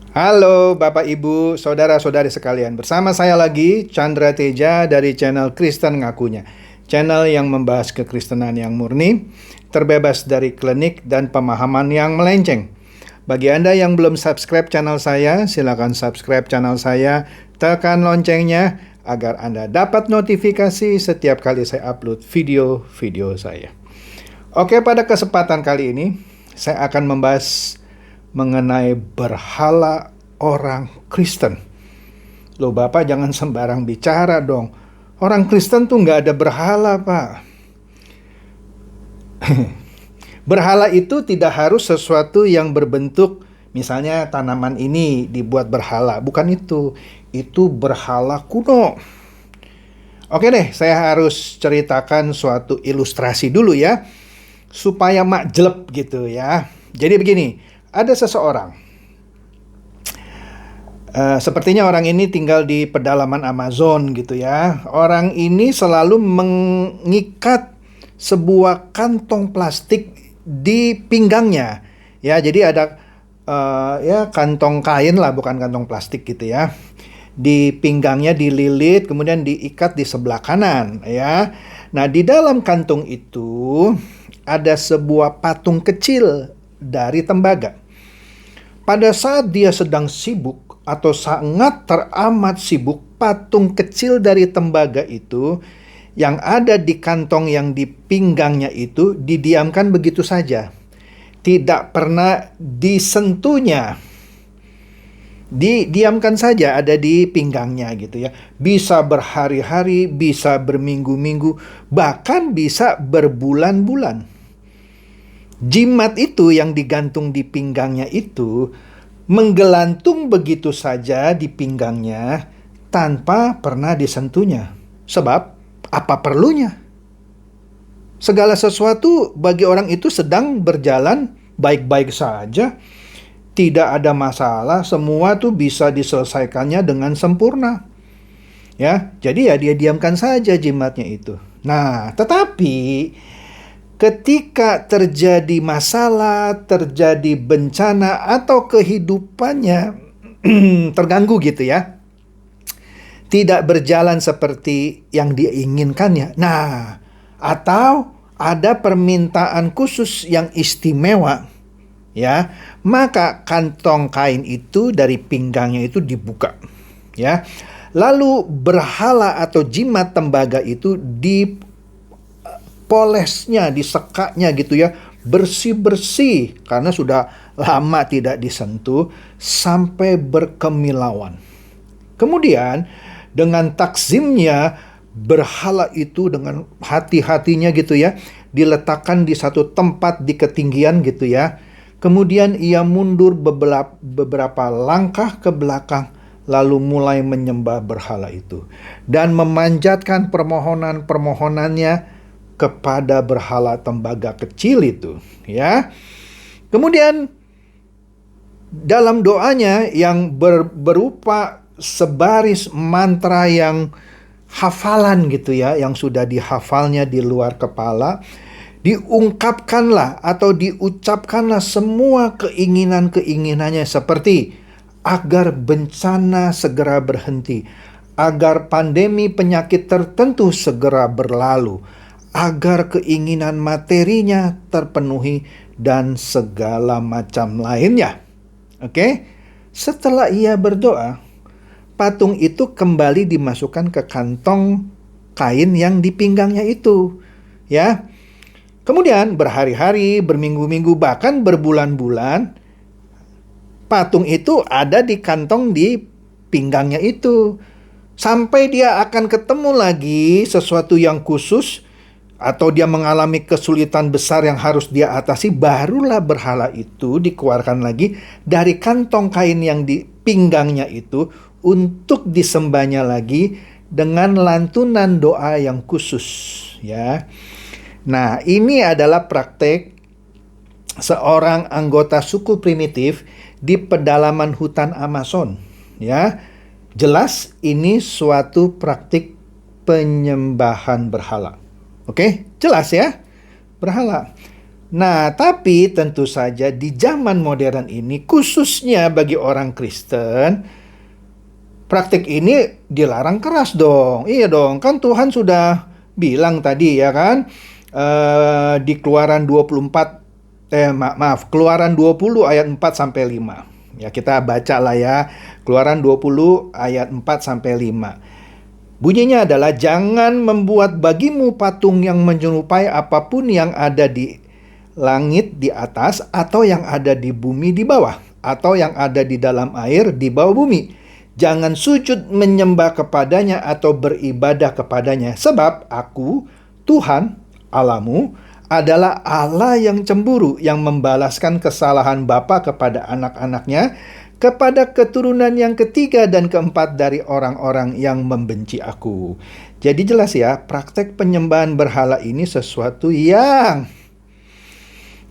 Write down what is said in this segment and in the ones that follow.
Halo Bapak Ibu, Saudara-saudari sekalian. Bersama saya lagi Chandra Teja dari channel Kristen Ngakunya. Channel yang membahas kekristenan yang murni, terbebas dari klinik dan pemahaman yang melenceng. Bagi Anda yang belum subscribe channel saya, silakan subscribe channel saya, tekan loncengnya agar Anda dapat notifikasi setiap kali saya upload video-video saya. Oke, pada kesempatan kali ini saya akan membahas mengenai berhala orang Kristen. Loh Bapak, jangan sembarang bicara dong. Orang Kristen tuh nggak ada berhala, Pak. Berhala itu tidak harus sesuatu yang berbentuk, misalnya tanaman ini dibuat berhala. Bukan itu. Itu berhala kuno. Oke deh, saya harus ceritakan suatu ilustrasi dulu ya, supaya makjeleb gitu ya. Jadi begini, ada seseorang, sepertinya orang ini tinggal di pedalaman Amazon gitu ya. Orang ini selalu mengikat sebuah kantong plastik di pinggangnya. Ya, jadi ada ya kantong kain lah, bukan kantong plastik gitu ya. Di pinggangnya dililit, kemudian diikat di sebelah kanan ya. Nah, di dalam kantung itu ada sebuah patung kecil dari tembaga. Pada saat dia sedang sibuk atau sangat teramat sibuk, patung kecil dari tembaga itu yang ada di kantong yang di pinggangnya itu didiamkan begitu saja. Tidak pernah disentuhnya. Didiamkan saja ada di pinggangnya gitu ya. Bisa berhari-hari, bisa berminggu-minggu, bahkan bisa berbulan-bulan. Jimat itu yang digantung di pinggangnya itu menggelantung begitu saja di pinggangnya tanpa pernah disentuhnya. Sebab apa perlunya? Segala sesuatu bagi orang itu sedang berjalan baik-baik saja. Tidak ada masalah, semua tuh bisa diselesaikannya dengan sempurna. Ya, jadi ya dia diamkan saja jimatnya itu. Nah, tetapi ketika terjadi masalah, terjadi bencana, atau kehidupannya terganggu gitu ya, tidak berjalan seperti yang diinginkannya. Nah, atau ada permintaan khusus yang istimewa, ya, maka kantong kain itu dari pinggangnya itu dibuka, ya. Lalu berhala atau jimat tembaga itu polesnya, disekaknya gitu ya, bersih-bersih karena sudah lama tidak disentuh sampai berkemilauan. Kemudian dengan takzimnya berhala itu dengan hati-hatinya gitu ya, diletakkan di satu tempat di ketinggian gitu ya. Kemudian ia mundur beberapa langkah ke belakang lalu mulai menyembah berhala itu dan memanjatkan permohonan-permohonannya kepada berhala tembaga kecil itu, ya. Kemudian dalam doanya yang berupa sebaris mantra yang hafalan gitu ya, yang sudah dihafalnya di luar kepala, diungkapkanlah atau diucapkanlah semua keinginan-keinginannya seperti agar bencana segera berhenti, agar pandemi penyakit tertentu segera berlalu, agar keinginan materinya terpenuhi dan segala macam lainnya. Oke? Setelah ia berdoa, patung itu kembali dimasukkan ke kantong kain yang di pinggangnya itu, ya. Kemudian berhari-hari, berminggu-minggu, bahkan berbulan-bulan, patung itu ada di kantong di pinggangnya itu. Sampai dia akan ketemu lagi sesuatu yang khusus, atau dia mengalami kesulitan besar yang harus dia atasi, barulah berhala itu dikeluarkan lagi dari kantong kain yang di pinggangnya itu untuk disembahnya lagi dengan lantunan doa yang khusus, ya. Nah, ini adalah praktek seorang anggota suku primitif di pedalaman hutan Amazon, ya. Jelas ini suatu praktik penyembahan berhala. Oke, jelas ya, berhala. Nah, tapi tentu saja di zaman modern ini, khususnya bagi orang Kristen, praktik ini dilarang keras dong. Iya dong, kan Tuhan sudah bilang tadi ya kan, di Keluaran 24, Keluaran 20 ayat 4 sampai 5. Ya, kita baca lah ya, Keluaran 20 ayat 4 sampai 5. Bunyinya adalah, jangan membuat bagimu patung yang menyerupai apapun yang ada di langit di atas, atau yang ada di bumi di bawah, atau yang ada di dalam air di bawah bumi. Jangan sujud menyembah kepadanya atau beribadah kepadanya, sebab aku, Tuhan Allahmu, adalah Allah yang cemburu, yang membalaskan kesalahan bapa kepada anak-anaknya, kepada keturunan yang ketiga dan keempat dari orang-orang yang membenci aku. Jadi jelas ya, praktek penyembahan berhala ini sesuatu yang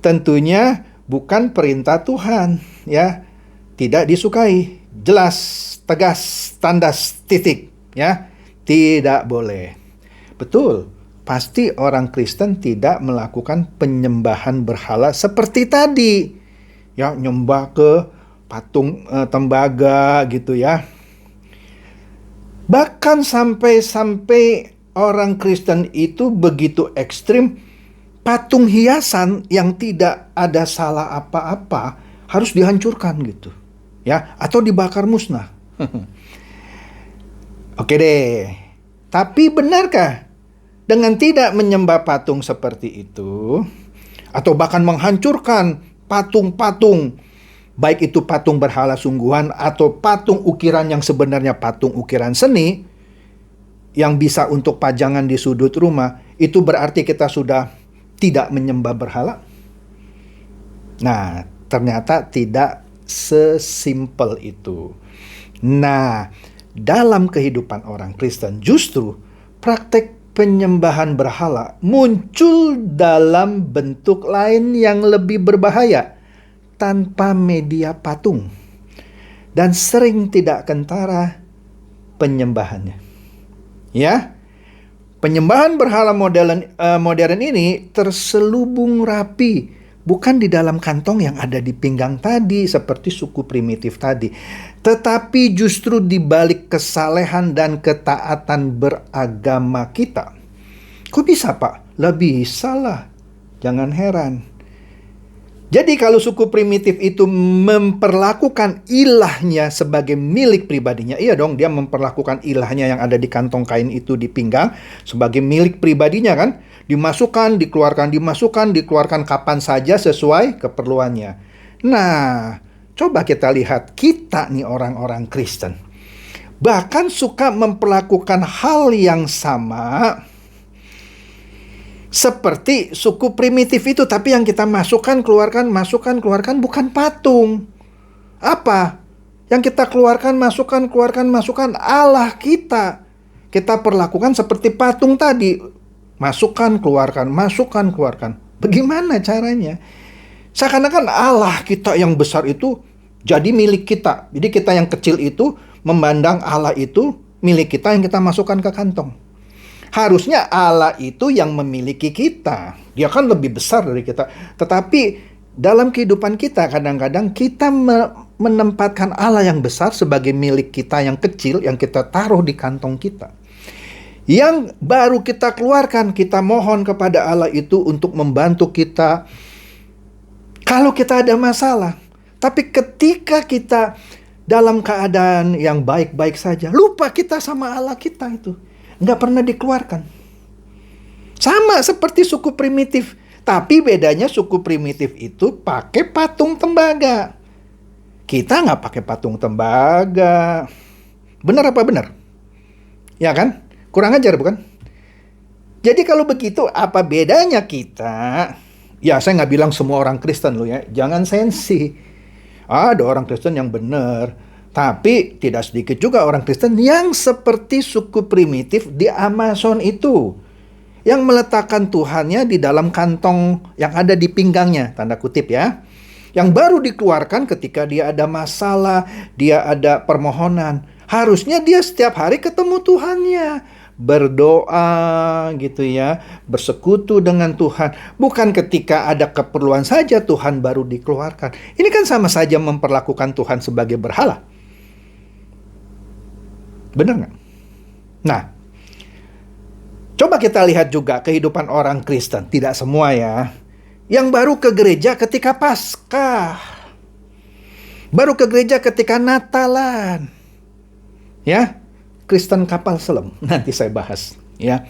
tentunya bukan perintah Tuhan, ya. Tidak disukai. Jelas, tegas, tandas, titik, ya. Tidak boleh. Betul, pasti orang Kristen tidak melakukan penyembahan berhala seperti tadi. Ya, nyembah ke patung tembaga gitu ya. Bahkan sampai orang Kristen itu begitu ekstrim, patung hiasan yang tidak ada salah apa-apa harus dihancurkan gitu. Ya, atau dibakar musnah. Oke deh. Tapi benarkah dengan tidak menyembah patung seperti itu, atau bahkan menghancurkan patung-patung, baik itu patung berhala sungguhan atau patung ukiran yang sebenarnya patung ukiran seni, yang bisa untuk pajangan di sudut rumah, itu berarti kita sudah tidak menyembah berhala? Nah, ternyata tidak sesimpel itu. Nah, dalam kehidupan orang Kristen justru praktek penyembahan berhala muncul dalam bentuk lain yang lebih berbahaya, tanpa media patung, dan sering tidak kentara penyembahannya. Ya, penyembahan berhala modern ini terselubung rapi, bukan di dalam kantong yang ada di pinggang tadi seperti suku primitif tadi, tetapi justru di balik kesalehan dan ketaatan beragama kita. Kok bisa, Pak? Lah bisa lah. Jangan heran. Jadi kalau suku primitif itu memperlakukan ilahnya sebagai milik pribadinya, iya dong, dia memperlakukan ilahnya yang ada di kantong kain itu di pinggang sebagai milik pribadinya kan. Dimasukkan, dikeluarkan, dimasukkan, dikeluarkan kapan saja sesuai keperluannya. Nah, coba kita lihat kita nih orang-orang Kristen. Bahkan suka memperlakukan hal yang sama seperti suku primitif itu, tapi yang kita masukkan, keluarkan bukan patung. Apa? Yang kita keluarkan, masukkan Allah kita. Kita perlakukan seperti patung tadi. Masukkan, keluarkan. Bagaimana caranya? Seakan-akan Allah kita yang besar itu jadi milik kita. Jadi kita yang kecil itu memandang Allah itu milik kita yang kita masukkan ke kantong. Harusnya Allah itu yang memiliki kita. Dia kan lebih besar dari kita. Tetapi dalam kehidupan kita kadang-kadang kita menempatkan Allah yang besar sebagai milik kita yang kecil yang kita taruh di kantong kita. Yang baru kita keluarkan, kita mohon kepada Allah itu untuk membantu kita kalau kita ada masalah. Tapi ketika kita dalam keadaan yang baik-baik saja, lupa kita sama Allah kita itu. Nggak pernah dikeluarkan. Sama seperti suku primitif. Tapi bedanya suku primitif itu pakai patung tembaga. Kita nggak pakai patung tembaga. Benar apa benar? Ya kan? Kurang ajar bukan? Jadi kalau begitu apa bedanya kita? Ya saya nggak bilang semua orang Kristen loh ya. Jangan sensi. Ada orang Kristen yang benar. Tapi tidak sedikit juga orang Kristen yang seperti suku primitif di Amazon itu, yang meletakkan Tuhannya di dalam kantong yang ada di pinggangnya, tanda kutip ya. Yang baru dikeluarkan ketika dia ada masalah, dia ada permohonan. Harusnya dia setiap hari ketemu Tuhannya. berdoa gitu ya, bersekutu dengan Tuhan. Bukan ketika ada keperluan saja Tuhan baru dikeluarkan. Ini kan sama saja memperlakukan Tuhan sebagai berhala. Benar nggak? Nah, coba kita lihat juga kehidupan orang Kristen. Tidak semua ya. Yang baru ke gereja ketika Paskah. Baru ke gereja ketika Natalan. Ya, Kristen kapal selam. Nanti saya bahas. Ya,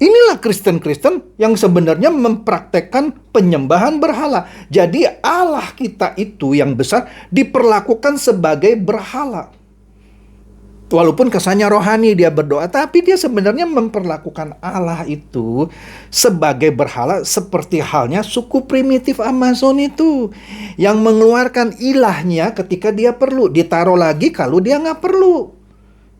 inilah Kristen-Kristen yang sebenarnya mempraktekkan penyembahan berhala. Jadi Allah kita itu yang besar diperlakukan sebagai berhala. Walaupun kesannya rohani dia berdoa, tapi dia sebenarnya memperlakukan Allah itu sebagai berhala, seperti halnya suku primitif Amazon itu yang mengeluarkan ilahnya ketika dia perlu, ditaruh lagi kalau dia nggak perlu.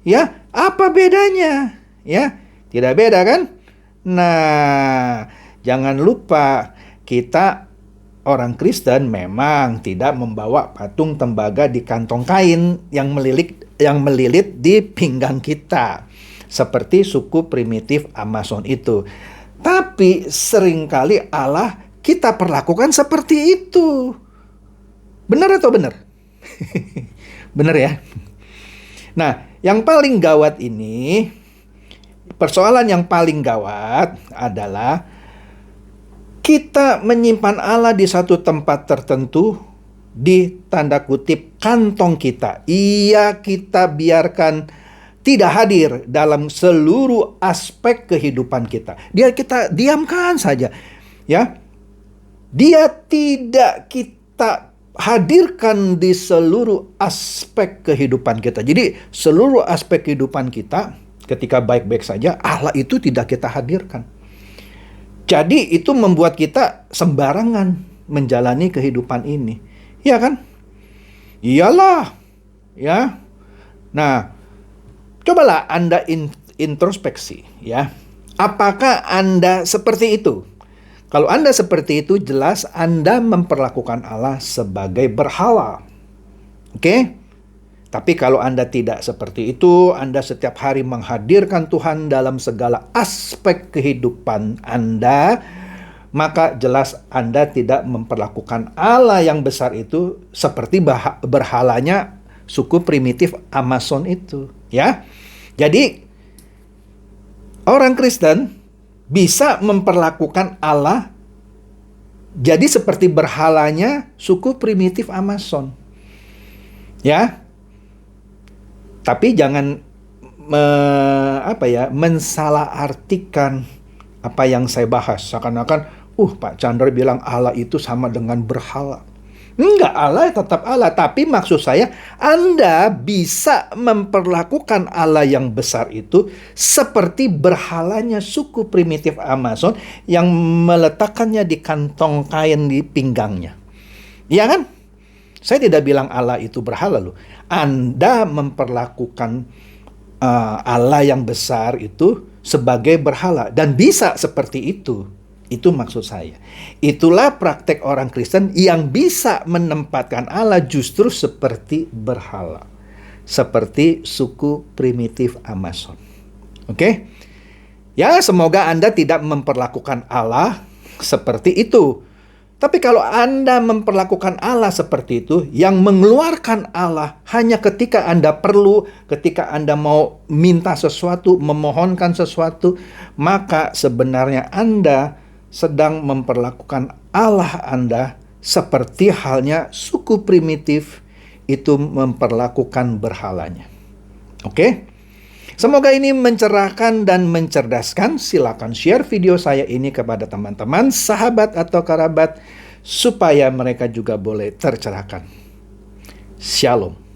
Ya, apa bedanya? Ya, tidak beda kan? Nah, jangan lupa kita orang Kristen memang tidak membawa patung tembaga di kantong kain yang melilit di pinggang kita, seperti suku primitif Amazon itu. Tapi seringkali Allah kita perlakukan seperti itu. Benar atau benar? Benar ya? Nah, yang paling gawat ini, persoalan yang paling gawat adalah kita menyimpan Allah di satu tempat tertentu, di tanda kutip kantong kita. Ia kita biarkan tidak hadir dalam seluruh aspek kehidupan kita. Dia kita diamkan saja. Ya. Dia tidak kita hadirkan di seluruh aspek kehidupan kita. Jadi seluruh aspek kehidupan kita ketika baik-baik saja, Allah itu tidak kita hadirkan. Jadi itu membuat kita sembarangan menjalani kehidupan ini. Ya kan? Iyalah. Ya. Nah, cobalah Anda introspeksi ya. Apakah Anda seperti itu? Kalau Anda seperti itu, jelas Anda memperlakukan Allah sebagai berhala. Oke? Tapi kalau Anda tidak seperti itu, Anda setiap hari menghadirkan Tuhan dalam segala aspek kehidupan Anda, maka jelas Anda tidak memperlakukan Allah yang besar itu seperti berhalanya suku primitif Amazon itu, ya. Jadi orang Kristen bisa memperlakukan Allah jadi seperti berhalanya suku primitif Amazon. Ya. Tapi jangan mensalahartikan apa yang saya bahas. Seakan-akan, Pak Chandra bilang Allah itu sama dengan berhala. Enggak, Allah tetap Allah. Tapi maksud saya, Anda bisa memperlakukan Allah yang besar itu seperti berhalanya suku primitif Amazon yang meletakkannya di kantong kain di pinggangnya. Iya kan? Saya tidak bilang Allah itu berhala loh. Anda memperlakukan Allah yang besar itu sebagai berhala. Dan bisa seperti itu. Itu maksud saya. Itulah praktek orang Kristen yang bisa menempatkan Allah justru seperti berhala. Seperti suku primitif Amazon. Oke? Ya, semoga Anda tidak memperlakukan Allah seperti itu. Tapi kalau Anda memperlakukan Allah seperti itu, yang mengeluarkan Allah hanya ketika Anda perlu, ketika Anda mau minta sesuatu, memohonkan sesuatu, maka sebenarnya Anda sedang memperlakukan Allah Anda seperti halnya suku primitif itu memperlakukan berhalanya. Oke? Semoga ini mencerahkan dan mencerdaskan. Silakan share video saya ini kepada teman-teman, sahabat atau kerabat, supaya mereka juga boleh tercerahkan. Shalom.